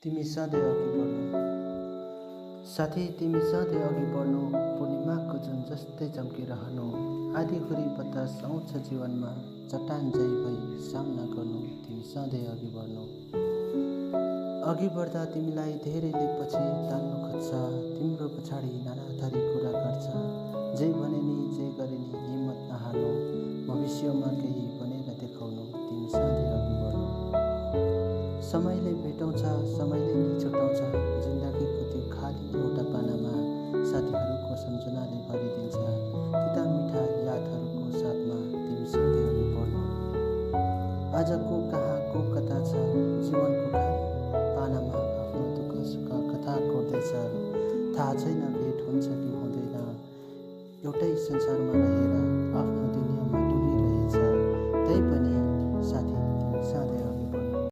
तिमी सधैँ अघि बढ्नु साथी, तिमी सधैँ अघि बढ्नु, पूर्णिमाको जुन जस्तै चम्किरहनु। आँधीहुरी बतास आउँछ जीवनमा, चट्टान जै भई सामना गर्नु। तिमी सधैँ अघि बढ्नु। अघि बढ्दा तिमीलाई धेरैले पछि टाल्नु खोज्छ, तिम्रो पछाडि नाना थरी कुरा गर्छ। जे भने नि जे गरे नि हिम्मत नहार्नु, भविष्यमा केही बनेर देखाउनु। तिमी सधैँ अघि बढ्नु। समयले भेटाउँछ, समयले नि छुटाउँछ, जिन्दगीको त्यो खाली एउटा पानामा साथीहरूको सम्झनाले भरिदिन्छ। तिता मिठा यादहरूको साथमा तिमी सधैँ अघि बढ्नु। आज को कहाँ को कता छ, जीवनको खाली पानामा आफ्नो दुःख सुख कथा कोर्दैछ। थाहा छैन भेट हुन्छ कि हुँदैन, एउटै संसारमा रहेर आफ्नो